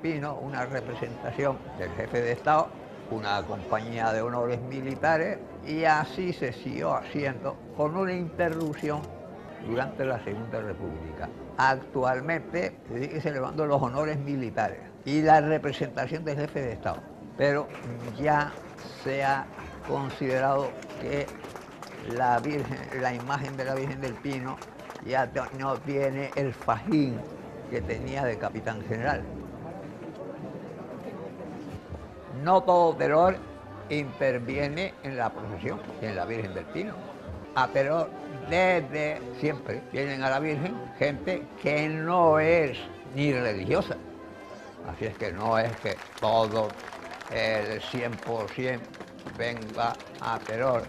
Pino una representación del jefe de Estado, una compañía de honores militares, y así se siguió haciendo con una interrupción durante la Segunda República. Actualmente se sigue celebrando los honores militares y la representación del jefe de Estado, pero ya se ha considerado que la imagen de la Virgen del Pino ya no tiene el fajín que tenía de capitán general. No todo Teror interviene en la procesión, en la Virgen del Pino. A Teror desde siempre tienen a la Virgen gente que no es ni religiosa. Así es que no es que todo el 100% venga a Teror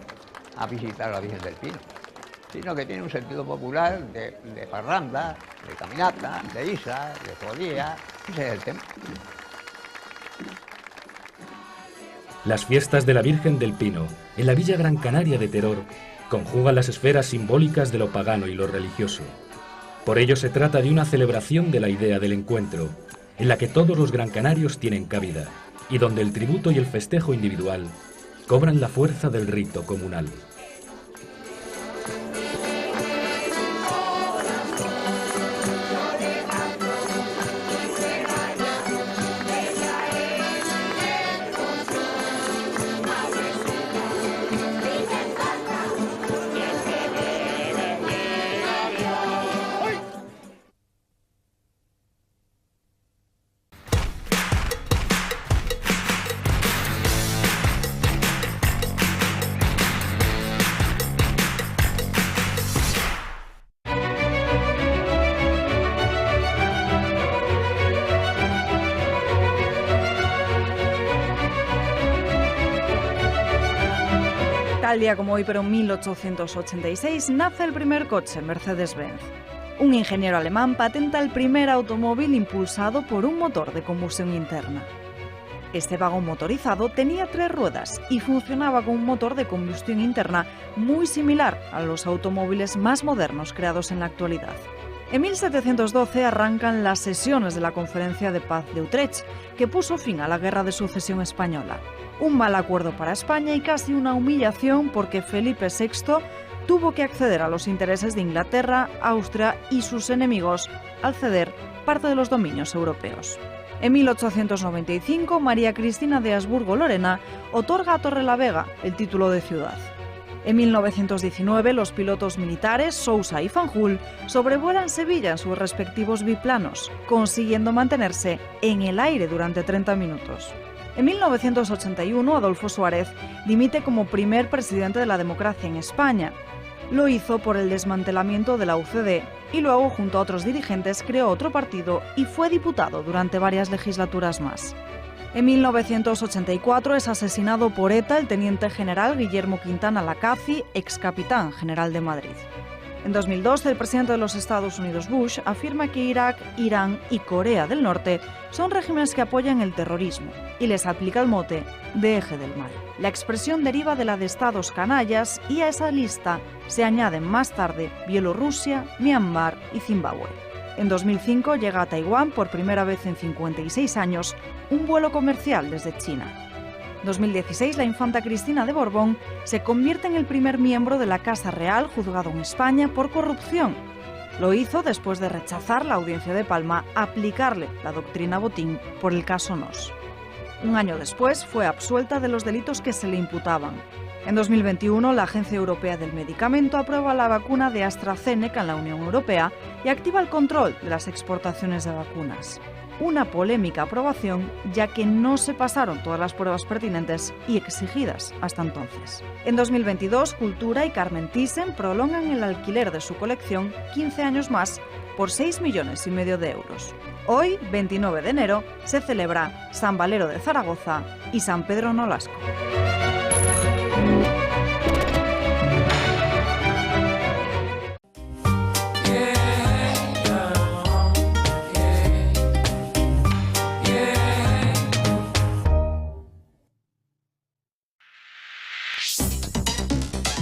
a visitar a la Virgen del Pino, sino que tiene un sentido popular de parranda, de caminata, de isa, de folía. Ese es el tema. Las fiestas de la Virgen del Pino, en la Villa Gran Canaria de Teror, conjugan las esferas simbólicas de lo pagano y lo religioso. Por ello se trata de una celebración de la idea del encuentro, en la que todos los gran canarios tienen cabida, y donde el tributo y el festejo individual cobran la fuerza del rito comunal. Tal día como hoy, pero en 1886, nace el primer coche, Mercedes-Benz. Un ingeniero alemán patenta el primer automóvil impulsado por un motor de combustión interna. Este vagón motorizado tenía 3 ruedas y funcionaba con un motor de combustión interna muy similar a los automóviles más modernos creados en la actualidad. En 1712 arrancan las sesiones de la Conferencia de Paz de Utrecht, que puso fin a la Guerra de Sucesión Española. Un mal acuerdo para España y casi una humillación porque Felipe VI tuvo que acceder a los intereses de Inglaterra, Austria y sus enemigos al ceder parte de los dominios europeos. En 1895, María Cristina de Habsburgo-Lorena otorga a Torrelavega el título de ciudad. En 1919, los pilotos militares Sousa y Fanjul sobrevuelan Sevilla en sus respectivos biplanos, consiguiendo mantenerse en el aire durante 30 minutos. En 1981, Adolfo Suárez dimite como primer presidente de la democracia en España. Lo hizo por el desmantelamiento de la UCD y luego, junto a otros dirigentes, creó otro partido y fue diputado durante varias legislaturas más. En 1984 es asesinado por ETA el teniente general Guillermo Quintana Lacazzi, ex capitán general de Madrid. En 2012, el presidente de los Estados Unidos, Bush, afirma que Irak, Irán y Corea del Norte son regímenes que apoyan el terrorismo y les aplica el mote de eje del mal. La expresión deriva de la de estados canallas y a esa lista se añaden más tarde Bielorrusia, Myanmar y Zimbabue. En 2005 llega a Taiwán por primera vez en 56 años un vuelo comercial desde China. En 2016, la infanta Cristina de Borbón se convierte en el primer miembro de la Casa Real juzgado en España por corrupción. Lo hizo después de rechazar la Audiencia de Palma aplicarle la doctrina Botín por el caso Nos. Un año después fue absuelta de los delitos que se le imputaban. En 2021, la Agencia Europea del Medicamento aprueba la vacuna de AstraZeneca en la Unión Europea y activa el control de las exportaciones de vacunas. Una polémica aprobación, ya que no se pasaron todas las pruebas pertinentes y exigidas hasta entonces. En 2022, Cultura y Carmen Thyssen prolongan el alquiler de su colección 15 años más por 6,5 millones de euros. Hoy, 29 de enero, se celebra San Valero de Zaragoza y San Pedro Nolasco.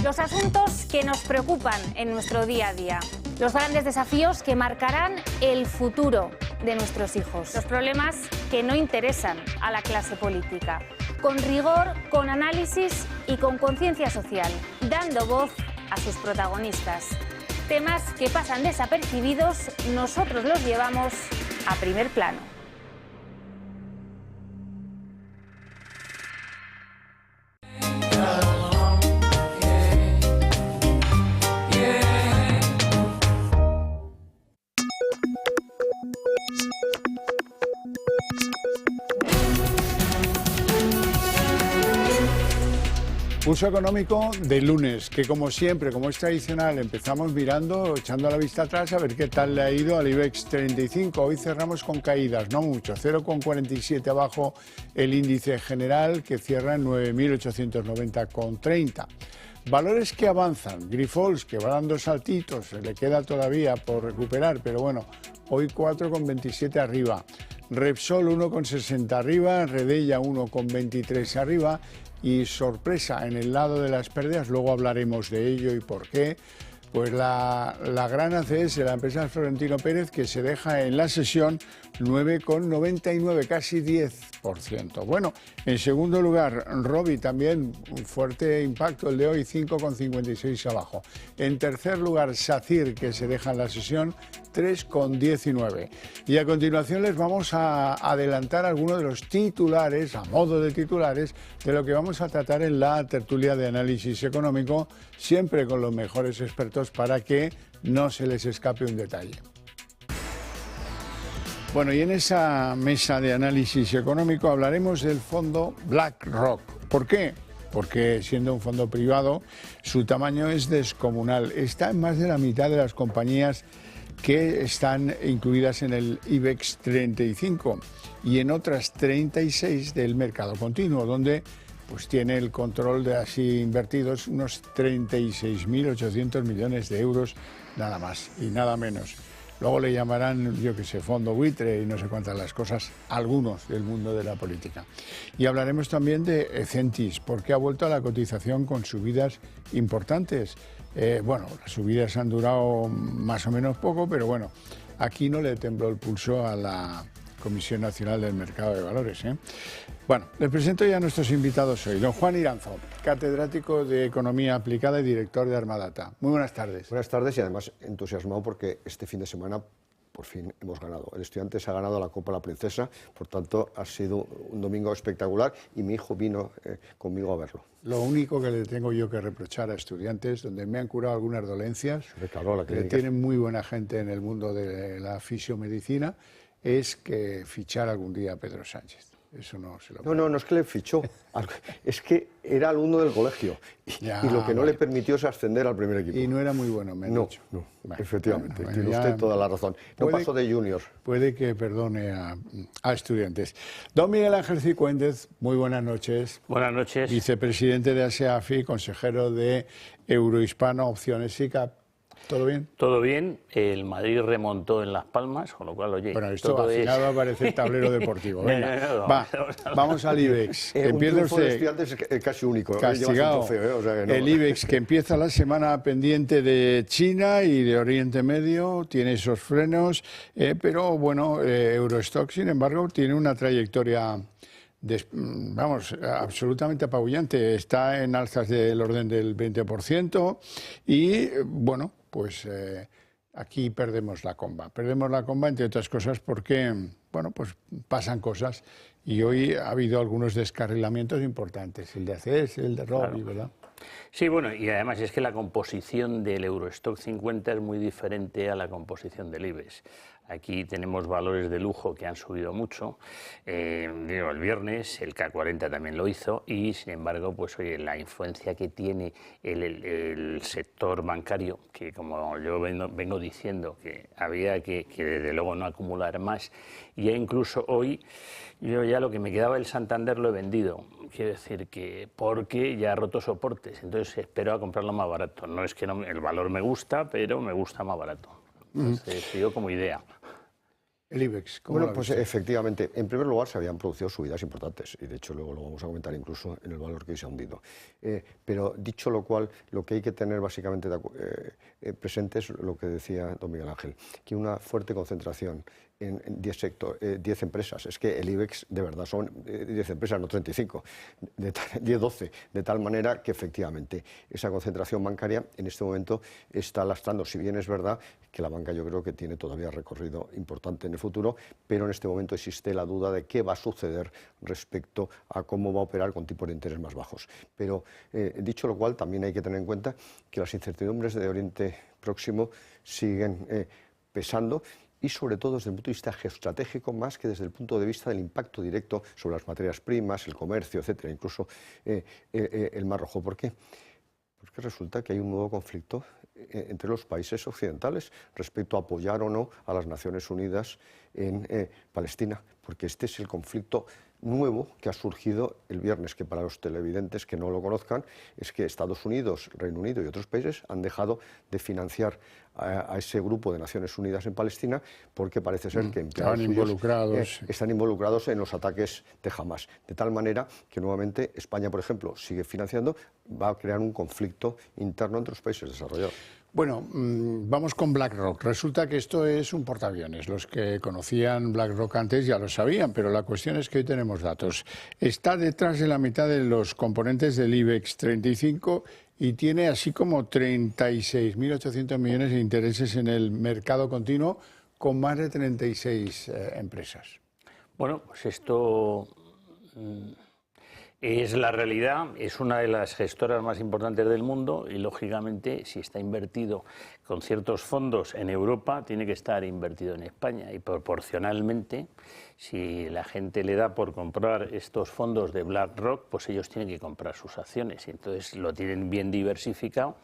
Los asuntos que nos preocupan en nuestro día a día, los grandes desafíos que marcarán el futuro, de nuestros hijos. Los problemas que no interesan a la clase política. Con rigor, con análisis y con conciencia social, dando voz a sus protagonistas. Temas que pasan desapercibidos, nosotros los llevamos a primer plano. Pulso económico de lunes, que como siempre, como es tradicional, empezamos mirando, echando la vista atrás a ver qué tal le ha ido al IBEX 35. Hoy cerramos con caídas, no mucho, 0,47 abajo el índice general, que cierra en 9.890,30. Valores que avanzan, Grifols, que va dando saltitos, se le queda todavía por recuperar, pero bueno, hoy 4,27 arriba. Repsol 1,60 arriba, Redella 1,23 arriba. Y sorpresa en el lado de las pérdidas, luego hablaremos de ello y por qué, pues la gran ACS, la empresa Florentino Pérez, que se deja en la sesión 9,99, casi 10%. Bueno, en segundo lugar, Robi también, un fuerte impacto el de hoy, 5,56 abajo. En tercer lugar, SACIR, que se deja en la sesión 3,19. Y a continuación les vamos a adelantar algunos de los titulares, a modo de titulares, de lo que vamos a tratar en la tertulia de análisis económico, siempre con los mejores expertos para que no se les escape un detalle. Bueno, y en esa mesa de análisis económico hablaremos del fondo BlackRock. ¿Por qué? Porque siendo un fondo privado, su tamaño es descomunal. Está en más de la mitad de las compañías que están incluidas en el IBEX 35 y en otras 36 del mercado continuo, donde pues tiene el control de así invertidos unos 36.800 millones de euros, nada más y nada menos. Luego le llamarán, yo qué sé, fondo buitre y no sé cuántas las cosas, algunos del mundo de la política. Y hablaremos también de Ecentis, porque ha vuelto a la cotización con subidas importantes. Bueno, las subidas han durado más o menos poco, pero bueno, aquí no le tembló el pulso a la Comisión Nacional del Mercado de Valores. Bueno, les presento ya a nuestros invitados hoy. Don Juan Iranzo, catedrático de Economía Aplicada y director de Armadata. Muy buenas tardes. Buenas tardes y además entusiasmado porque este fin de semana por fin hemos ganado. El Estudiantes ha ganado la Copa La Princesa, por tanto ha sido un domingo espectacular y mi hijo vino conmigo a verlo. Lo único que le tengo yo que reprochar a Estudiantes, donde me han curado algunas dolencias, que tienen muy buena gente en el mundo de la fisiomedicina, es que fichar algún día a Pedro Sánchez. Eso no se lo... No es que le fichó, es que era alumno del colegio y lo que no le permitió es ascender al primer equipo. Y no era muy bueno, me han dicho. No, efectivamente, tiene usted toda la razón. No pasó de junior. Puede que perdone a Estudiantes. Don Miguel Ángel Cicuéndez, muy buenas noches. Buenas noches. Vicepresidente de ASEAFI, consejero de Eurohispano Opciones SICAP. ¿Todo bien? Todo bien. El Madrid remontó en Las Palmas, con lo cual, oye... Bueno, esto al final va a parecer tablero deportivo. Venga, vamos al IBEX. Empieza usted... de Estudiantes es casi único. Castigado. Trofeo, o sea que no. El IBEX, que empieza la semana pendiente de China y de Oriente Medio, tiene esos frenos, pero bueno, Eurostock, sin embargo, tiene una trayectoria... absolutamente apabullante. Está en alzas del orden del 20% y, bueno, pues aquí perdemos la comba. Perdemos la comba, entre otras cosas, porque, bueno, pues pasan cosas y hoy ha habido algunos descarrilamientos importantes. El de ACS, el de Robi, claro. ¿Verdad? Sí, bueno, y además es que la composición del Eurostock 50 es muy diferente a la composición del IBEX. Aquí tenemos valores de lujo que han subido mucho. El viernes el K40 también lo hizo y, sin embargo, pues oye, la influencia que tiene el sector bancario, que como yo vengo diciendo, que había que desde luego no acumular más, y ya incluso hoy yo ya lo que me quedaba del Santander lo he vendido. Quiero decir que porque ya ha roto soportes, entonces espero a comprarlo más barato. No es que no, el valor me gusta, pero me gusta más barato. Entonces, yo como idea. El IBEX, bueno, pues efectivamente, en primer lugar se habían producido subidas importantes y de hecho luego lo vamos a comentar incluso en el valor que hoy se ha hundido. Pero dicho lo cual, lo que hay que tener básicamente presente es lo que decía don Miguel Ángel, que una fuerte concentración en 10 empresas. Es que el IBEX de verdad son 10 empresas, no 35, 10-12, de tal manera que efectivamente esa concentración bancaria en este momento está lastrando, si bien es verdad que la banca yo creo que tiene todavía recorrido importante en el futuro, pero en este momento existe la duda de qué va a suceder respecto a cómo va a operar con tipos de interés más bajos. Pero dicho lo cual, también hay que tener en cuenta que las incertidumbres de Oriente Próximo siguen pesando, y sobre todo desde el punto de vista geoestratégico, más que desde el punto de vista del impacto directo sobre las materias primas, el comercio, etcétera, incluso el Mar Rojo. ¿Por qué? Porque resulta que hay un nuevo conflicto entre los países occidentales respecto a apoyar o no a las Naciones Unidas en Palestina, porque este es el conflicto nuevo que ha surgido el viernes, que para los televidentes que no lo conozcan, es que Estados Unidos, Reino Unido y otros países han dejado de financiar a ese grupo de Naciones Unidas en Palestina porque parece ser que empleados están involucrados en los ataques de Hamas. De tal manera que nuevamente España, por ejemplo, sigue financiando, va a crear un conflicto interno entre los países desarrollados. Bueno, vamos con BlackRock. Resulta que esto es un portaaviones. Los que conocían BlackRock antes ya lo sabían, pero la cuestión es que hoy tenemos datos. Está detrás de la mitad de los componentes del IBEX 35 y tiene así como 36.800 millones de intereses en el mercado continuo, con más de 36 empresas. Bueno, pues esto es la realidad, es una de las gestoras más importantes del mundo y, lógicamente, si está invertido con ciertos fondos en Europa, tiene que estar invertido en España. Y proporcionalmente, si la gente le da por comprar estos fondos de BlackRock, pues ellos tienen que comprar sus acciones. Y entonces lo tienen bien diversificado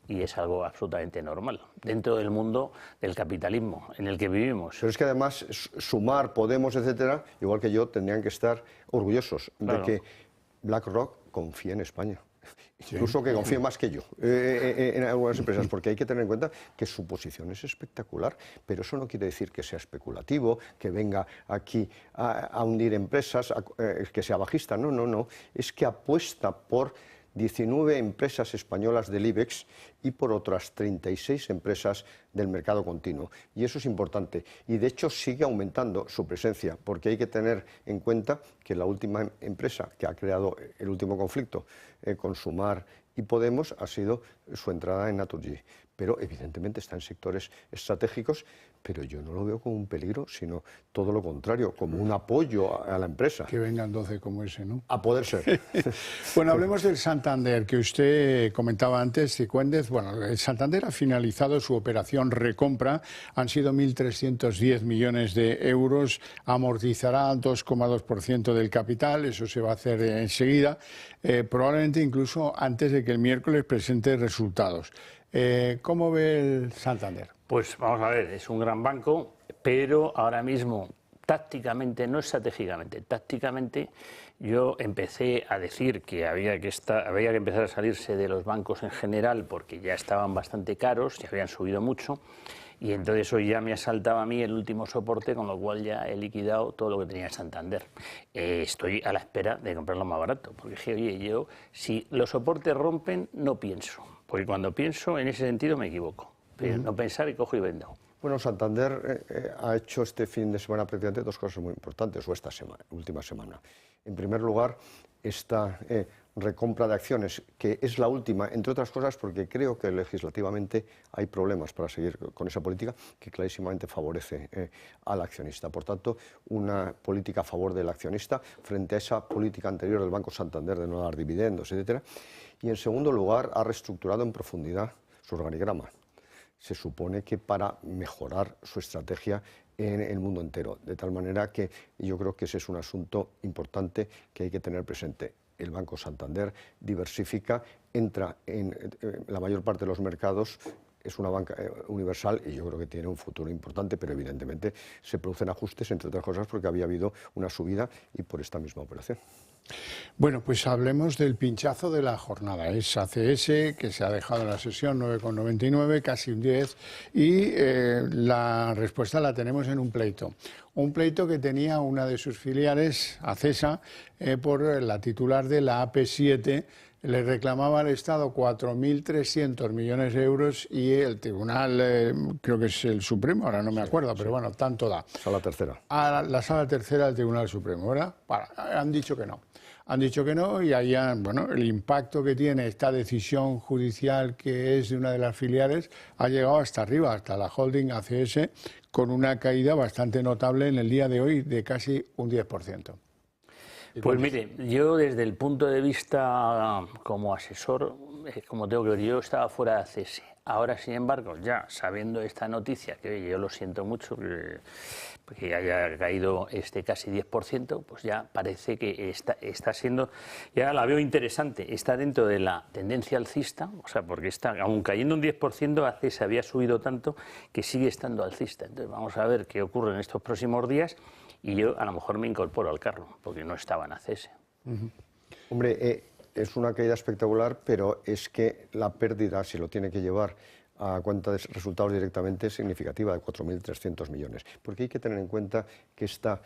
y es algo absolutamente normal dentro del mundo del capitalismo en el que vivimos. Pero es que además Sumar, Podemos, etcétera, igual que yo, tendrían que estar orgullosos de que BlackRock confía en España. Sí. Incluso que confíe más que yo en algunas empresas, porque hay que tener en cuenta que su posición es espectacular, pero eso no quiere decir que sea especulativo, que venga aquí a hundir empresas, que sea bajista, no, es que apuesta por 19 empresas españolas del IBEX y por otras 36 empresas del mercado continuo. Y eso es importante. Y de hecho sigue aumentando su presencia, porque hay que tener en cuenta que la última empresa que ha creado el último conflicto con Sumar y Podemos ha sido su entrada en Naturgy. Pero evidentemente está en sectores estratégicos, pero yo no lo veo como un peligro, sino todo lo contrario, como un apoyo a la empresa. Que vengan 12 como ese, ¿no? A poder ser. Bueno, hablemos del Santander, que usted comentaba antes, Cifuentes. Bueno, el Santander ha finalizado su operación recompra, han sido 1.310 millones de euros, amortizará 2,2% del capital, eso se va a hacer enseguida, probablemente incluso antes de que el miércoles presente resultados. ¿Cómo ve el Santander? Pues vamos a ver, es un gran banco, pero ahora mismo tácticamente, no estratégicamente, tácticamente yo empecé a decir que había que empezar a salirse de los bancos en general porque ya estaban bastante caros, ya habían subido mucho, y entonces hoy ya me asaltaba a mí el último soporte, con lo cual ya he liquidado todo lo que tenía Santander. Estoy a la espera de comprarlo más barato, porque dije, oye, yo si los soportes rompen no pienso, porque cuando pienso en ese sentido me equivoco, pero no pensar y cojo y vendo. Bueno, Santander ha hecho este fin de semana prácticamente dos cosas muy importantes, o esta última semana. En primer lugar, esta recompra de acciones, que es la última, entre otras cosas, porque creo que legislativamente hay problemas para seguir con esa política que clarísimamente favorece al accionista. Por tanto, una política a favor del accionista frente a esa política anterior del Banco Santander de no dar dividendos, etcétera. Y en segundo lugar, ha reestructurado en profundidad su organigrama. Se supone que para mejorar su estrategia en el mundo entero, de tal manera que yo creo que ese es un asunto importante que hay que tener presente. El Banco Santander diversifica, entra en la mayor parte de los mercados, es una banca universal y yo creo que tiene un futuro importante, pero evidentemente se producen ajustes, entre otras cosas porque había habido una subida y por esta misma operación. Bueno, pues hablemos del pinchazo de la jornada. Es ACS, que se ha dejado en la sesión 9,99, casi un 10, y la respuesta la tenemos en un pleito. Un pleito que tenía una de sus filiales, Acesa, por la titular de la AP7, le reclamaba al Estado 4.300 millones de euros y el tribunal, creo que es el Supremo, ahora no me acuerdo, pero bueno, tanto da. Sala tercera. A la Sala tercera del Tribunal Supremo, ¿verdad? Han dicho que no. Han dicho que no y ahí, bueno, el impacto que tiene esta decisión judicial que es de una de las filiales ha llegado hasta arriba, hasta la holding ACS, con una caída bastante notable en el día de hoy de casi un 10%. Pues mire, yo desde el punto de vista como asesor, como tengo que ver, yo estaba fuera de ACS. Ahora, sin embargo, ya sabiendo esta noticia, que oye, yo lo siento mucho, que haya caído casi 10%, pues ya parece que está siendo, ya la veo interesante, está dentro de la tendencia alcista, o sea, porque está, aun cayendo un 10%, ACS había subido tanto que sigue estando alcista. Entonces vamos a ver qué ocurre en estos próximos días y yo a lo mejor me incorporo al carro, porque no estaba en ACS. Hombre, es una caída espectacular, pero es que la pérdida, si lo tiene que llevar a cuenta de resultados directamente, es significativa, de 4.300 millones. Porque hay que tener en cuenta que esta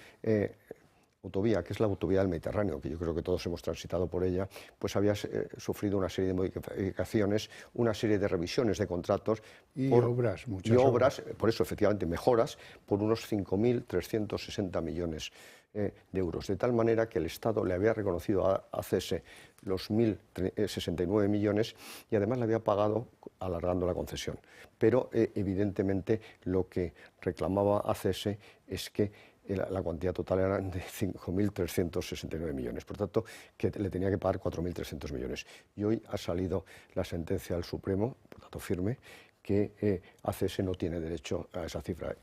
autovía, que es la autovía del Mediterráneo, que yo creo que todos hemos transitado por ella, pues había sufrido una serie de modificaciones, una serie de revisiones de contratos y obras, muchas obras, por eso efectivamente mejoras, por unos 5.360 millones de euros, de tal manera que el Estado le había reconocido a ACS los 1.069 millones y además le había pagado alargando la concesión. Pero evidentemente lo que reclamaba ACS es que la cuantía total era de 5.369 millones, por tanto que le tenía que pagar 4.300 millones. Y hoy ha salido la sentencia del Supremo, por tanto firme, que ACS no tiene derecho a esa cifra.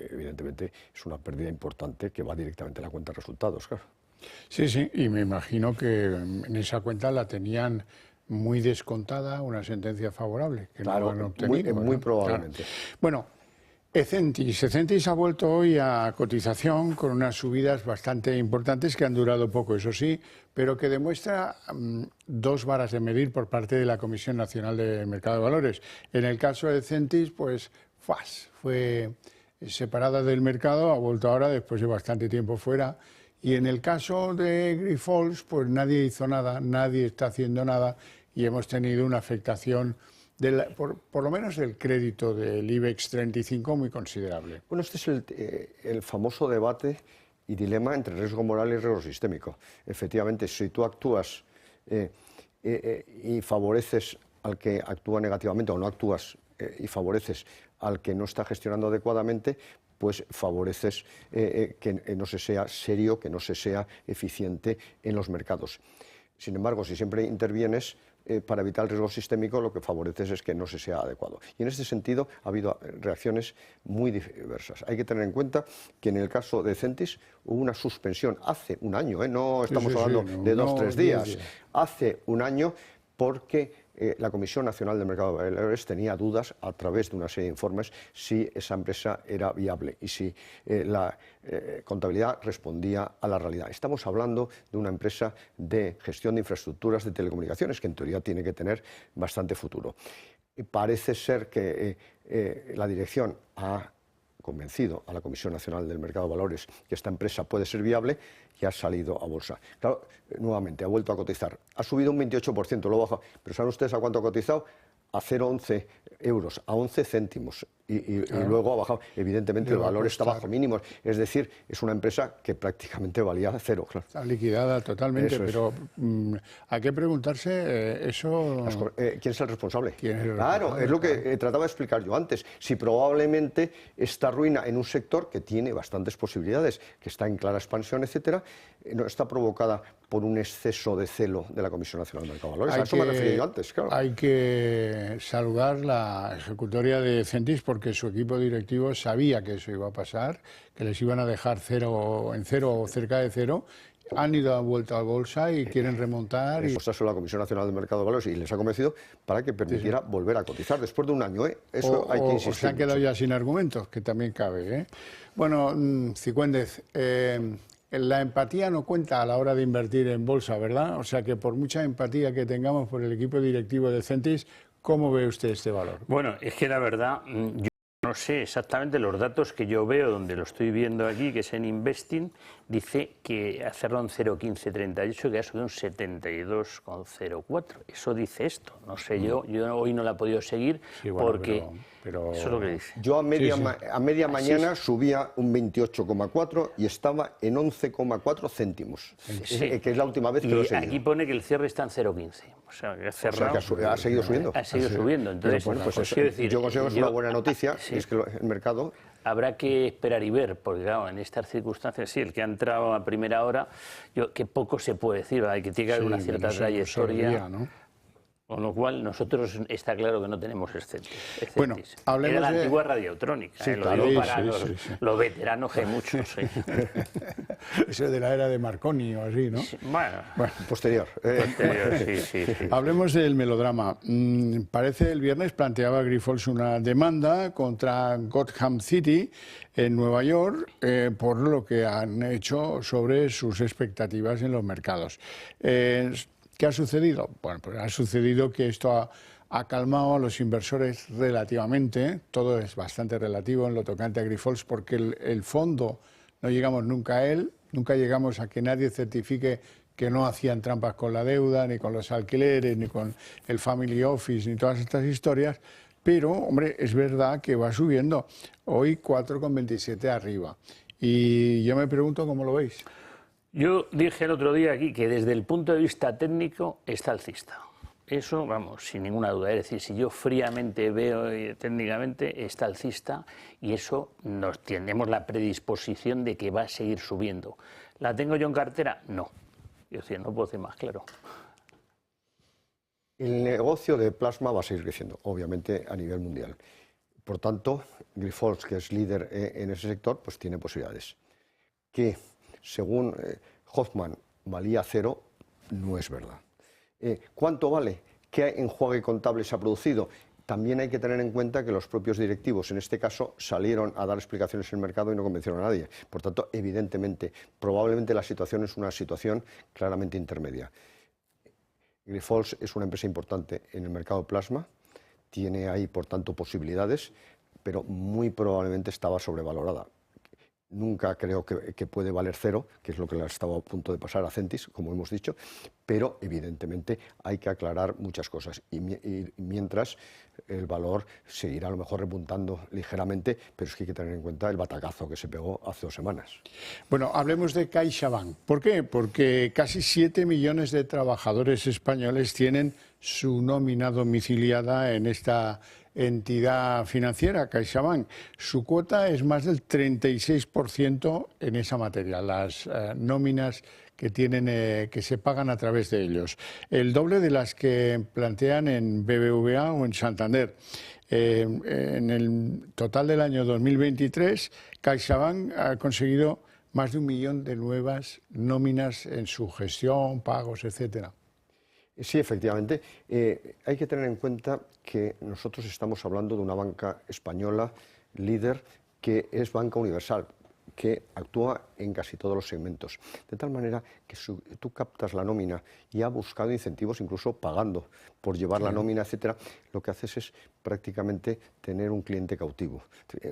Evidentemente es una pérdida importante que va directamente a la cuenta de resultados, claro. Sí, sí, y me imagino que en esa cuenta la tenían muy descontada, una sentencia favorable, que claro, no han obtenido. Muy probablemente. Claro. Bueno, Ecentis ha vuelto hoy a cotización con unas subidas bastante importantes que han durado poco, eso sí, pero que demuestra dos varas de medir por parte de la Comisión Nacional de Mercado de Valores. En el caso de Ecentis, pues fue separada del mercado, ha vuelto ahora después de bastante tiempo fuera. Y en el caso de Grifols, pues nadie hizo nada, nadie está haciendo nada y hemos tenido una afectación por lo menos del crédito del IBEX 35 muy considerable. Bueno, este es el famoso debate y dilema entre riesgo moral y riesgo sistémico. Efectivamente, si tú actúas y favoreces al que actúa negativamente o no actúas y favoreces al que no está gestionando adecuadamente, pues favoreces que no se sea serio, que no se sea eficiente en los mercados. Sin embargo, si siempre intervienes para evitar el riesgo sistémico, lo que favoreces es que no se sea adecuado. Y en este sentido ha habido reacciones muy diversas. Hay que tener en cuenta que en el caso de Ecentis hubo una suspensión hace un año, no estamos hablando de 2 o 3 días, hace un año porque la Comisión Nacional del Mercado de Valores tenía dudas a través de una serie de informes si esa empresa era viable y si la contabilidad respondía a la realidad. Estamos hablando de una empresa de gestión de infraestructuras de telecomunicaciones que en teoría tiene que tener bastante futuro. Parece ser que la dirección ha convencido a la Comisión Nacional del Mercado de Valores que esta empresa puede ser viable y ha salido a bolsa. Claro, nuevamente ha vuelto a cotizar. Ha subido un 28%, lo baja. Pero ¿saben ustedes a cuánto ha cotizado? A 0,11 euros, a 11 céntimos. Y luego ha bajado. Evidentemente el valor está bajo mínimos. Es decir, es una empresa que prácticamente valía cero. Claro. Está liquidada totalmente, pero hay que preguntarse eso... ¿Quién es el responsable? ¿Quién es el responsable? Es lo que trataba de explicar yo antes. Si probablemente esta ruina en un sector que tiene bastantes posibilidades, que está en clara expansión, etcétera, no está provocada por un exceso de celo de la Comisión Nacional del Mercado de Valores. A eso me refería yo antes, claro. Hay que saludar la ejecutoria de Ecentis porque su equipo directivo sabía que eso iba a pasar, que les iban a dejar en cero o cerca de cero. Han ido a vuelta a bolsa y quieren remontar. Mostrárselo a la Comisión Nacional del Mercado de Valores y les ha convencido para que permitiera volver a cotizar después de un año. Eso hay que insistir. O se han quedado ya sin argumentos, que también cabe. Bueno, Cigüéndez, la empatía no cuenta a la hora de invertir en bolsa, ¿verdad? O sea que por mucha empatía que tengamos por el equipo directivo de Centis, ¿cómo ve usted este valor? Bueno, es que la verdad, yo no sé exactamente los datos que yo veo, donde lo estoy viendo aquí, que es en Investing, dice que ha cerrado en 0,1538, que ha subido un 72,04. Eso dice esto. No sé, yo hoy no la he podido seguir, sí, bueno, porque pero eso es lo que dice. Yo a media mañana subía un 28,4 y estaba en 11,4 céntimos, sí. Que es la última vez que lo he seguido. Aquí pone que el cierre está en 0,15. O sea, que ha cerrado, ha seguido subiendo. Ha seguido subiendo. Entonces, bueno, pues decir, yo considero que es una buena noticia, sí. Es que el mercado... Habrá que esperar y ver, porque claro, en estas circunstancias, sí, el que ha entrado a primera hora, que poco se puede decir, hay que tiene que haber una cierta trayectoria. ¿No? Con lo cual, nosotros está claro que no tenemos Centis. Bueno, hablemos de la antigua Radiotronic. Sí, lo digo para los veteranos, que hay muchos. Sí. Eso de la era de Marconi o así, ¿no? Sí, bueno, posterior. Sí. Hablemos del melodrama. Parece el viernes planteaba Grifols una demanda contra Gotham City en Nueva York por lo que han hecho sobre sus expectativas en los mercados. ¿Qué ha sucedido? Bueno, pues ha sucedido que esto ha calmado a los inversores relativamente, todo es bastante relativo en lo tocante a Grifols, porque el fondo, no llegamos nunca a él, nunca llegamos a que nadie certifique que no hacían trampas con la deuda, ni con los alquileres, ni con el family office, ni todas estas historias, pero, hombre, es verdad que va subiendo, hoy 4,27 arriba, y yo me pregunto cómo lo veis. Yo dije el otro día aquí que desde el punto de vista técnico está alcista. Eso, vamos, sin ninguna duda. Es decir, si yo fríamente veo técnicamente, está alcista y eso tenemos la predisposición de que va a seguir subiendo. ¿La tengo yo en cartera? No. Yo decía, no puedo decir más claro. El negocio de plasma va a seguir creciendo, obviamente, a nivel mundial. Por tanto, Grifols, que es líder en ese sector, pues tiene posibilidades. Que según Hoffman valía 0, no es verdad. ¿Cuánto vale? ¿Qué enjuague contable se ha producido? También hay que tener en cuenta que los propios directivos, en este caso, salieron a dar explicaciones en el mercado y no convencieron a nadie. Por tanto, evidentemente, probablemente la situación es una situación claramente intermedia. Grifols es una empresa importante en el mercado de plasma, tiene ahí, por tanto, posibilidades, pero muy probablemente estaba sobrevalorada. Nunca creo que puede valer 0, que es lo que le ha estado a punto de pasar a Centis, como hemos dicho, pero evidentemente hay que aclarar muchas cosas y mientras el valor seguirá a lo mejor repuntando ligeramente, pero es que hay que tener en cuenta el batacazo que se pegó hace 2 semanas. Bueno, hablemos de CaixaBank. ¿Por qué? Porque casi 7 millones de trabajadores españoles tienen su nómina domiciliada en esta entidad financiera, CaixaBank. Su cuota es más del 36% en esa materia, las nóminas que tienen, que se pagan a través de ellos. El doble de las que plantean en BBVA o en Santander. En el total del año 2023, CaixaBank ha conseguido más de 1 millón de nuevas nóminas en su gestión, pagos, etcétera. Sí, efectivamente. Hay que tener en cuenta que nosotros estamos hablando de una banca española líder que es banca universal, que actúa en casi todos los segmentos. De tal manera que tú captas la nómina y ha buscado incentivos, incluso pagando por llevar la nómina, etcétera. Lo que haces es prácticamente tener un cliente cautivo,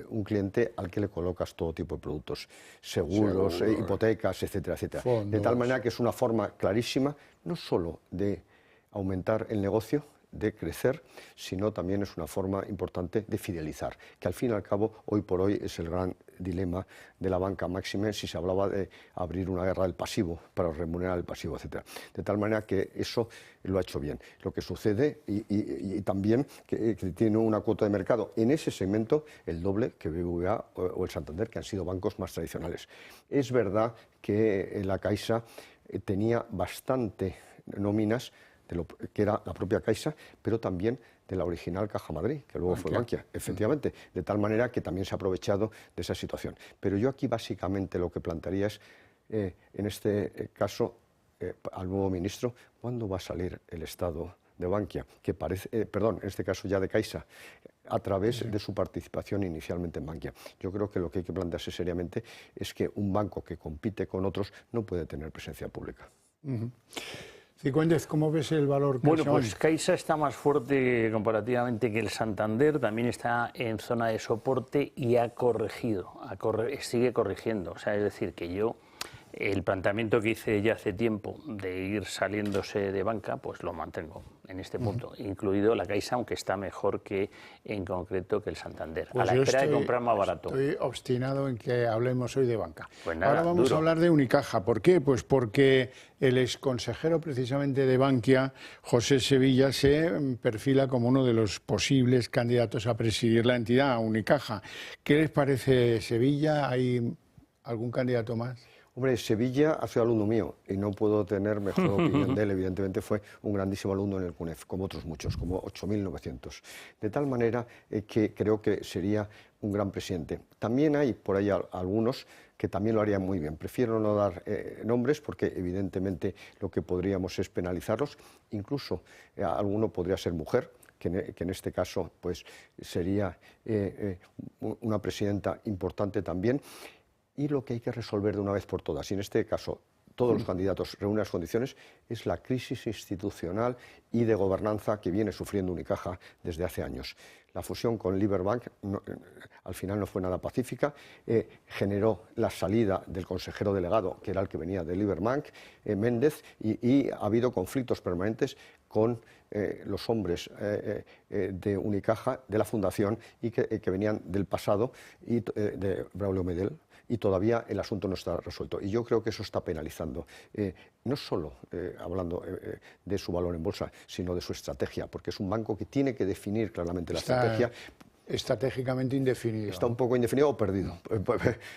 un cliente al que le colocas todo tipo de productos, seguros, hipotecas, etcétera, etcétera. Fondos. De tal manera que es una forma clarísima, no solo de aumentar el negocio, de crecer, sino también es una forma importante de fidelizar, que al fin y al cabo, hoy por hoy, es el gran dilema de la banca máxime si se hablaba de abrir una guerra del pasivo para remunerar el pasivo, etcétera. De tal manera que eso lo ha hecho bien. Lo que sucede, y también que tiene una cuota de mercado en ese segmento, el doble que BBVA o el Santander, que han sido bancos más tradicionales. Es verdad que la Caixa tenía bastante nóminas de lo que era la propia Caixa, pero también de la original Caja Madrid, que luego fue Bankia, efectivamente, de tal manera que también se ha aprovechado de esa situación. Pero yo aquí básicamente lo que plantearía es, en este caso, al nuevo ministro, ¿cuándo va a salir el estado de Bankia, que parece, perdón, en este caso ya de Caixa, a través de su participación inicialmente en Bankia. Yo creo que lo que hay que plantearse seriamente es que un banco que compite con otros no puede tener presencia pública. Cifuentes, ¿cómo ves el valor Caixa? Bueno, pues Caixa está más fuerte comparativamente que el Santander, también está en zona de soporte y ha corregido, sigue corrigiendo. O sea, es decir, que yo, el planteamiento que hice ya hace tiempo de ir saliéndose de banca, pues lo mantengo en este punto, incluido la Caixa, aunque está mejor que en concreto que el Santander, pues a la espera de comprar más barato. Estoy obstinado en que hablemos hoy de banca. Pues nada, ahora vamos duro. a hablar de Unicaja. ¿Por qué? Pues porque el exconsejero precisamente de Bankia, José Sevilla, se perfila como uno de los posibles candidatos a presidir la entidad, Unicaja. ¿Qué les parece Sevilla? ¿Hay algún candidato más? Hombre, Sevilla ha sido alumno mío y no puedo tener mejor opinión de él. Evidentemente fue un grandísimo alumno en el CUNEF, como otros muchos, como 8.900. De tal manera que creo que sería un gran presidente. También hay por ahí algunos que también lo harían muy bien. Prefiero no dar nombres porque evidentemente lo que podríamos es penalizarlos. Incluso alguno podría ser mujer, que en este caso pues sería una presidenta importante también. Y lo que hay que resolver de una vez por todas, y en este caso todos los candidatos reúnen las condiciones, es la crisis institucional y de gobernanza que viene sufriendo Unicaja desde hace años. La fusión con Liberbank al final no fue nada pacífica, generó la salida del consejero delegado, que era el que venía de Liberbank, Méndez, y ha habido conflictos permanentes con los hombres de Unicaja, de la fundación, y que venían del pasado, y de Braulio Medel. Y todavía el asunto no está resuelto. Y yo creo que eso está penalizando, no solo hablando de su valor en bolsa, sino de su estrategia, porque es un banco que tiene que definir claramente la estrategia. Estratégicamente indefinido. Está un poco indefinido o perdido,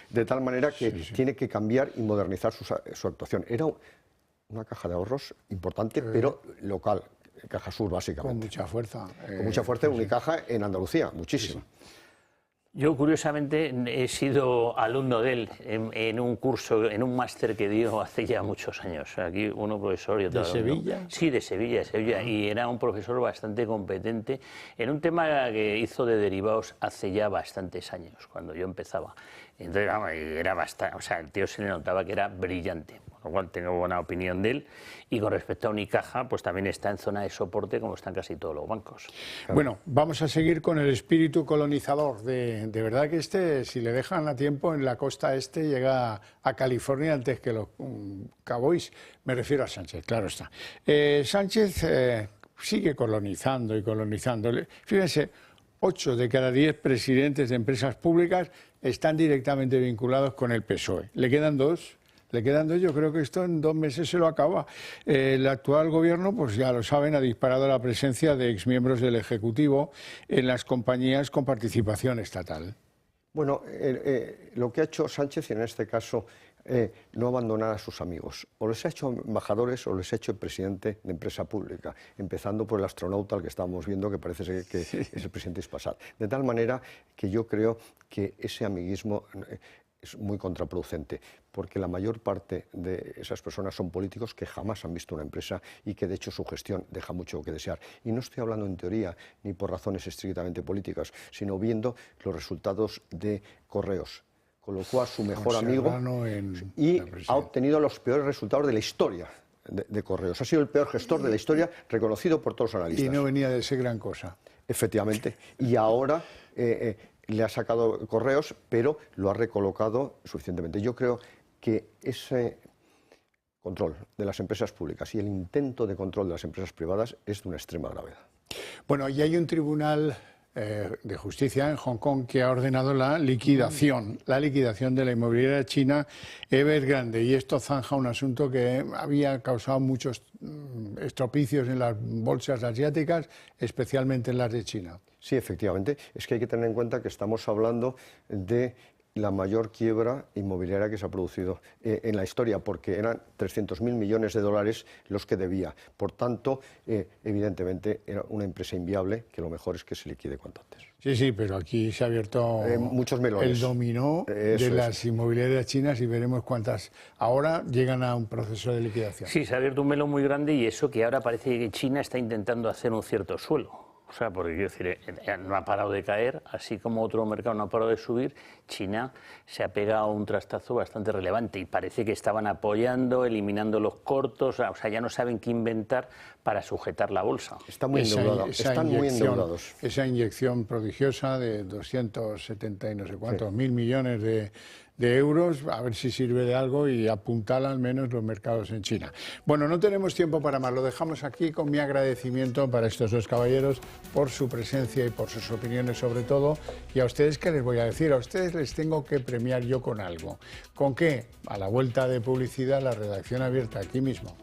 de tal manera que tiene que cambiar y modernizar su actuación. Era una caja de ahorros importante, pero local, Caja Sur, básicamente. Con mucha fuerza. Con mucha fuerza, Unicaja en Andalucía, muchísima. Yo, curiosamente, he sido alumno de él en un curso, en un máster que dio hace ya muchos años. Aquí uno profesor y otro ¿De alumno. Sevilla? Sí, de Sevilla, y era un profesor bastante competente en un tema que hizo de derivados hace ya bastantes años, cuando yo empezaba. Entonces, vamos, era bastante, o sea, el tío se le notaba que era brillante, por lo cual tengo buena opinión de él. Y con respecto a Unicaja, pues también está en zona de soporte, como están casi todos los bancos. Bueno, vamos a seguir con el espíritu colonizador. De verdad que si le dejan a tiempo, en la costa este llega a California antes que los Cowboys. Me refiero a Sánchez, claro está. Sánchez sigue colonizando y colonizando. Fíjense, 8 de cada 10 presidentes de empresas públicas están directamente vinculados con el PSOE. Le quedan 2. Yo creo que esto en 2 meses se lo acaba. El actual gobierno, pues ya lo saben, ha disparado la presencia de exmiembros del Ejecutivo en las compañías con participación estatal. Bueno, lo que ha hecho Sánchez, y en este caso no abandonar a sus amigos, o les ha hecho embajadores o les ha hecho presidente de empresa pública, empezando por el astronauta al que estábamos viendo, que parece ser que es el presidente Ispasat. De tal manera que yo creo que ese amiguismo es muy contraproducente, porque la mayor parte de esas personas son políticos que jamás han visto una empresa y que de hecho su gestión deja mucho que desear. Y no estoy hablando en teoría ni por razones estrictamente políticas, sino viendo los resultados de Correos, con lo cual su mejor amigo y ha obtenido los peores resultados de la historia de Correos. Ha sido el peor gestor de la historia, reconocido por todos los analistas. Y no venía de ser gran cosa. Efectivamente. Y ahora le ha sacado Correos, pero lo ha recolocado suficientemente. Yo creo que ese control de las empresas públicas y el intento de control de las empresas privadas es de una extrema gravedad. Bueno, y hay un tribunal de justicia en Hong Kong que ha ordenado la liquidación de la inmobiliaria china Evergrande, y esto zanja un asunto que había causado muchos estropicios en las bolsas asiáticas, especialmente en las de China. Sí, efectivamente. Es que hay que tener en cuenta que estamos hablando de la mayor quiebra inmobiliaria que se ha producido en la historia, porque eran 300.000 millones de dólares los que debía. Por tanto, evidentemente era una empresa inviable, que lo mejor es que se liquide cuanto antes. Sí, pero aquí se ha abierto muchos melones. El dominó de las inmobiliarias chinas y veremos cuántas ahora llegan a un proceso de liquidación. Sí, se ha abierto un melón muy grande y eso que ahora parece que China está intentando hacer un cierto suelo. O sea, porque quiero decir, no ha parado de caer, así como otro mercado no ha parado de subir, China se ha pegado un trastazo bastante relevante y parece que estaban apoyando, eliminando los cortos, o sea, ya no saben qué inventar para sujetar la bolsa. Está muy endeudado, están muy endeudados. Esa inyección prodigiosa de 270 y no sé cuántos mil millones de euros, a ver si sirve de algo y apuntala al menos los mercados en China. Bueno, no tenemos tiempo para más, lo dejamos aquí con mi agradecimiento para estos dos caballeros por su presencia y por sus opiniones sobre todo. Y a ustedes, ¿qué les voy a decir? A ustedes les tengo que premiar yo con algo. ¿Con qué? A la vuelta de publicidad, la redacción abierta aquí mismo.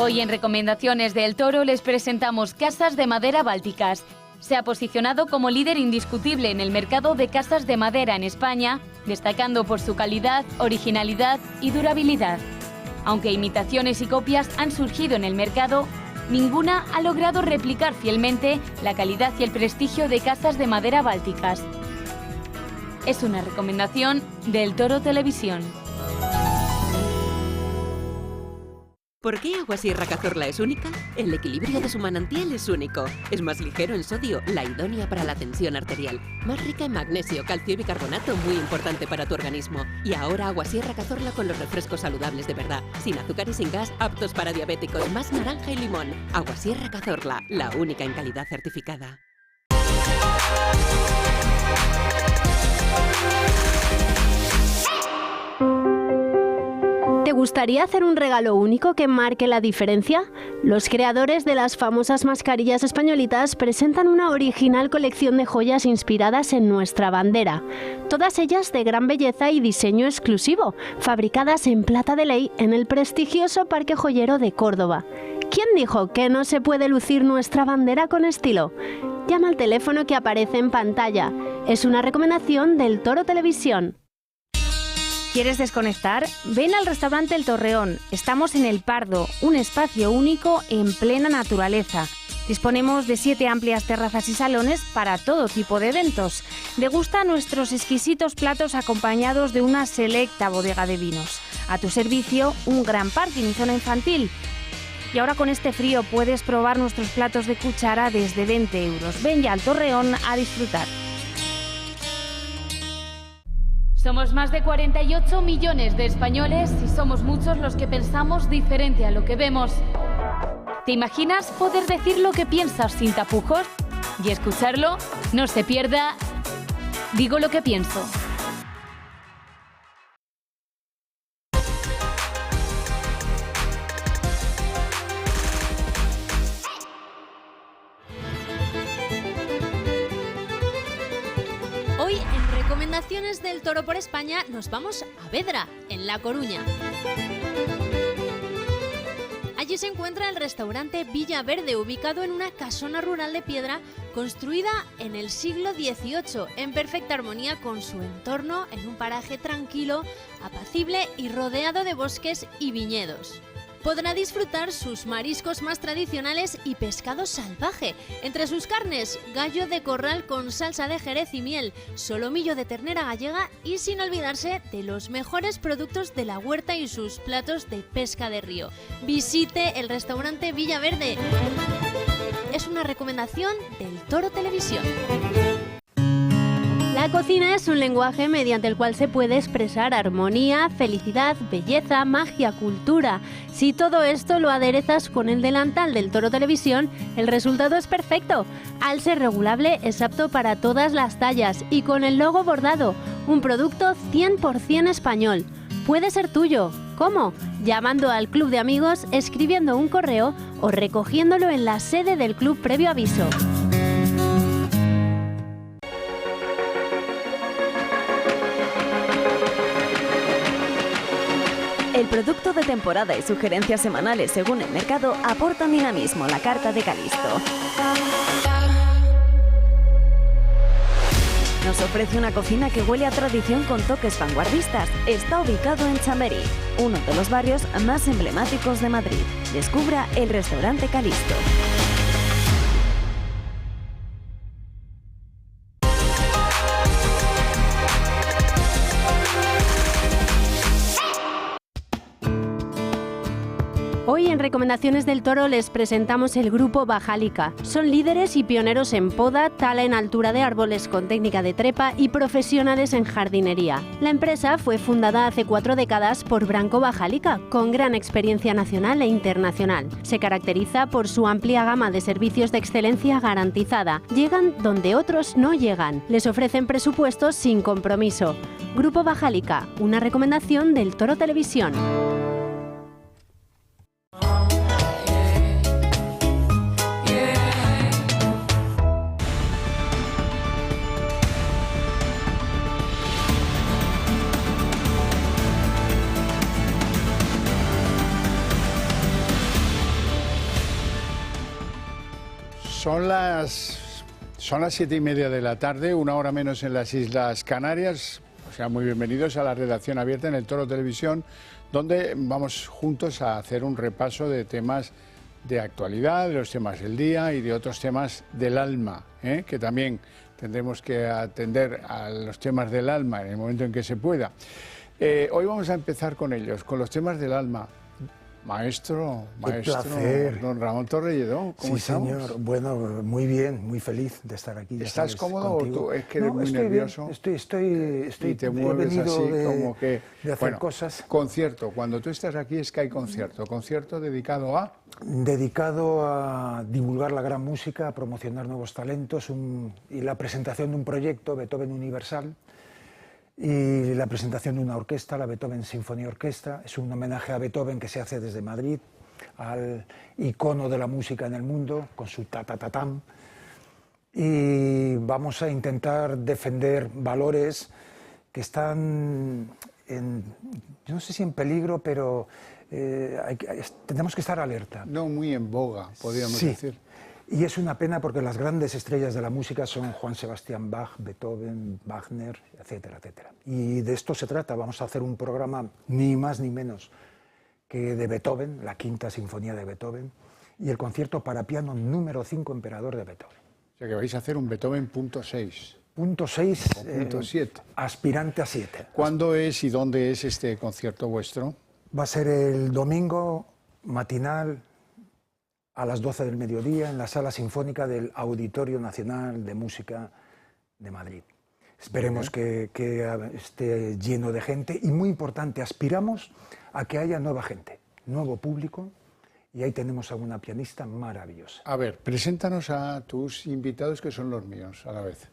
Hoy en Recomendaciones del Toro les presentamos Casas de Madera Bálticas. Se ha posicionado como líder indiscutible en el mercado de casas de madera en España, destacando por su calidad, originalidad y durabilidad. Aunque imitaciones y copias han surgido en el mercado, ninguna ha logrado replicar fielmente la calidad y el prestigio de Casas de Madera Bálticas. Es una recomendación del Toro Televisión. ¿Por qué Agua Sierra Cazorla es única? El equilibrio de su manantial es único. Es más ligero en sodio, la idónea para la tensión arterial. Más rica en magnesio, calcio y bicarbonato, muy importante para tu organismo. Y ahora Agua Sierra Cazorla con los refrescos saludables de verdad. Sin azúcar y sin gas, aptos para diabéticos, más naranja y limón. Agua Sierra Cazorla, la única en calidad certificada. ¿Te gustaría hacer un regalo único que marque la diferencia? Los creadores de las famosas mascarillas españolitas presentan una original colección de joyas inspiradas en nuestra bandera. Todas ellas de gran belleza y diseño exclusivo, fabricadas en plata de ley en el prestigioso Parque Joyero de Córdoba. ¿Quién dijo que no se puede lucir nuestra bandera con estilo? Llama al teléfono que aparece en pantalla. Es una recomendación del Toro Televisión. ¿Quieres desconectar? Ven al restaurante El Torreón. Estamos en El Pardo, un espacio único en plena naturaleza. Disponemos de 7 amplias terrazas y salones para todo tipo de eventos. Degusta nuestros exquisitos platos acompañados de una selecta bodega de vinos. A tu servicio, un gran parking y zona infantil. Y ahora con este frío puedes probar nuestros platos de cuchara desde 20 euros. Ven ya al Torreón a disfrutar. Somos más de 48 millones de españoles y somos muchos los que pensamos diferente a lo que vemos. ¿Te imaginas poder decir lo que piensas sin tapujos? Y escucharlo, no se pierda. Digo lo que pienso. Hoy en Recomendaciones del Toro por España nos vamos a Vedra, en La Coruña. Allí se encuentra el restaurante Villa Verde, ubicado en una casona rural de piedra construida en el siglo XVIII, en perfecta armonía con su entorno, en un paraje tranquilo, apacible y rodeado de bosques y viñedos. Podrá disfrutar sus mariscos más tradicionales y pescado salvaje. Entre sus carnes, gallo de corral con salsa de jerez y miel, solomillo de ternera gallega y sin olvidarse de los mejores productos de la huerta y sus platos de pesca de río. Visite el restaurante Villa Verde. Es una recomendación del Toro Televisión. La cocina es un lenguaje mediante el cual se puede expresar armonía, felicidad, belleza, magia, cultura. Si todo esto lo aderezas con el delantal del Toro Televisión, el resultado es perfecto. Al ser regulable, es apto para todas las tallas y con el logo bordado, un producto 100% español. Puede ser tuyo. ¿Cómo? Llamando al club de amigos, escribiendo un correo o recogiéndolo en la sede del club previo aviso. El producto de temporada y sugerencias semanales según el mercado aportan dinamismo a la carta de Calisto. Nos ofrece una cocina que huele a tradición con toques vanguardistas. Está ubicado en Chamberí, uno de los barrios más emblemáticos de Madrid. Descubra el restaurante Calisto. Hoy en Recomendaciones del Toro les presentamos el grupo Bajálica. Son líderes y pioneros en poda, tala en altura de árboles con técnica de trepa y profesionales en jardinería. La empresa fue fundada hace 4 décadas por Branco Bajálica, con gran experiencia nacional e internacional. Se caracteriza por su amplia gama de servicios de excelencia garantizada. Llegan donde otros no llegan. Les ofrecen presupuestos sin compromiso. Grupo Bajálica, una recomendación del Toro Televisión. Son las 7:30 de la tarde, 1 hora menos en las Islas Canarias. O sea, muy bienvenidos a la redacción abierta en el Toro Televisión, donde vamos juntos a hacer un repaso de temas de actualidad, de los temas del día y de otros temas del alma, que también tendremos que atender a los temas del alma en el momento en que se pueda. Hoy vamos a empezar con ellos, con los temas del alma. Maestro, placer. Don Ramón Torrelledó, ¿cómo estamos? Sí, señor. Bueno, muy bien, muy feliz de estar aquí. ¿Estás cómodo o tú es que eres muy nervioso? Bien. Estoy y te mueves así como que... de hacer cosas. Concierto, cuando tú estás aquí es que hay concierto. ¿Concierto dedicado a...? Dedicado a divulgar la gran música, a promocionar nuevos talentos y la presentación de un proyecto, Beethoven Universal, y la presentación de una orquesta, la Beethoven Sinfonía Orquesta. Es un homenaje a Beethoven que se hace desde Madrid, al icono de la música en el mundo, con su ta-ta-ta-tam. Y vamos a intentar defender valores que están yo no sé si en peligro, pero tenemos que estar alerta. No muy en boga, podríamos decir. Y es una pena porque las grandes estrellas de la música son Juan Sebastián Bach, Beethoven, Wagner, etcétera, etcétera. Y de esto se trata. Vamos a hacer un programa ni más ni menos que de Beethoven, la Quinta Sinfonía de Beethoven, y el concierto para piano número 5, Emperador de Beethoven. O sea que vais a hacer un Beethoven .6. .6, .7. Aspirante a 7. ¿Cuándo es y dónde es este concierto vuestro? Va a ser el domingo matinal, a las 12 del mediodía, en la Sala Sinfónica del Auditorio Nacional de Música de Madrid. Esperemos que esté lleno de gente y, muy importante, aspiramos a que haya nueva gente, nuevo público, y ahí tenemos a una pianista maravillosa. A ver, preséntanos a tus invitados que son los míos a la vez.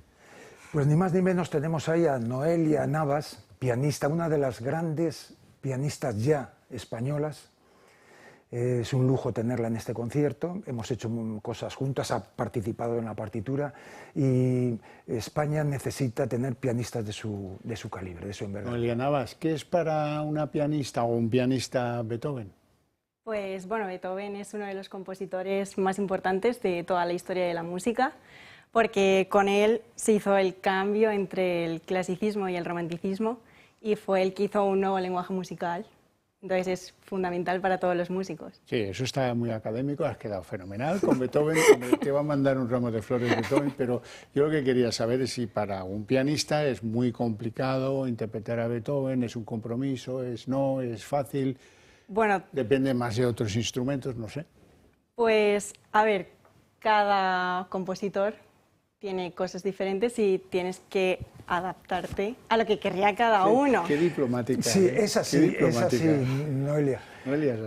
Pues ni más ni menos tenemos ahí a Noelia Navas, pianista, una de las grandes pianistas ya españolas. Es un lujo tenerla en este concierto, hemos hecho cosas juntas, ha participado en la partitura y España necesita tener pianistas de su calibre, de su envergadura. Noelia Navas, ¿qué es para una pianista o un pianista Beethoven? Pues bueno, Beethoven es uno de los compositores más importantes de toda la historia de la música, porque con él se hizo el cambio entre el clasicismo y el romanticismo y fue el que hizo un nuevo lenguaje musical. Entonces es fundamental para todos los músicos. Sí, eso está muy académico, has quedado fenomenal con Beethoven. Te va a mandar un ramo de flores Beethoven, pero yo lo que quería saber es si para un pianista es muy complicado interpretar a Beethoven, es un compromiso, es fácil, bueno, depende más de otros instrumentos, no sé. Pues, a ver, cada compositor tiene cosas diferentes y tienes que adaptarte a lo que querría cada uno. Qué diplomática. Sí, es así, Noelia.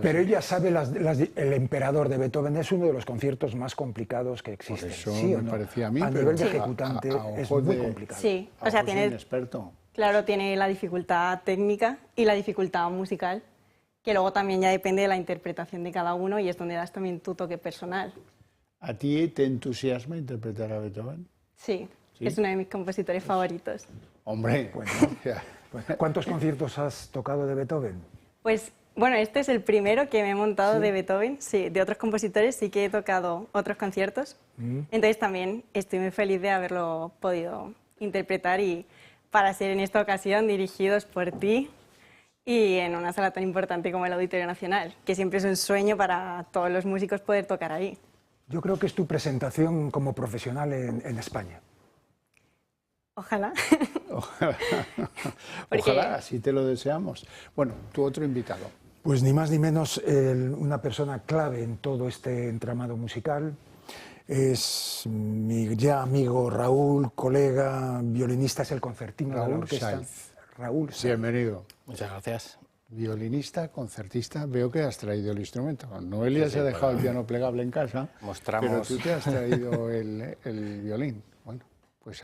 Pero ella sabe, el Emperador de Beethoven es uno de los conciertos más complicados que existen. Por eso ¿sí me parecía a mí. A nivel de ejecutante es muy complicado. Sí, o sea, tiene, experto. Claro, tiene la dificultad técnica y la dificultad musical. que luego también ya depende de la interpretación de cada uno y es donde das también tu toque personal. ¿A ti te entusiasma interpretar a Beethoven? Sí, ¿Sí? es uno de mis compositores favoritos. Hombre, Bueno, ¿cuántos conciertos has tocado de Beethoven? Pues bueno, este es el primero que me he montado de Beethoven. Sí, de otros compositores sí que he tocado otros conciertos. Entonces también estoy muy feliz de haberlo podido interpretar y para ser en esta ocasión dirigidos por ti y en una sala tan importante como el Auditorio Nacional, que siempre es un sueño para todos los músicos poder tocar ahí. Yo creo que es tu presentación como profesional en España. Ojalá. Ojalá. Porque- Ojalá, así te lo deseamos. Bueno, tu otro invitado. Pues ni más ni menos una persona clave en todo este entramado musical. Es mi ya amigo Raúl, colega, violinista, es el concertino de la Raúl orquesta. Saiz. Raúl Saiz. Bienvenido. Muchas gracias. Violinista, concertista, veo que has traído el instrumento. Noelia se ha dejado el piano plegable en casa, Mostramos- pero tú te has traído el violín.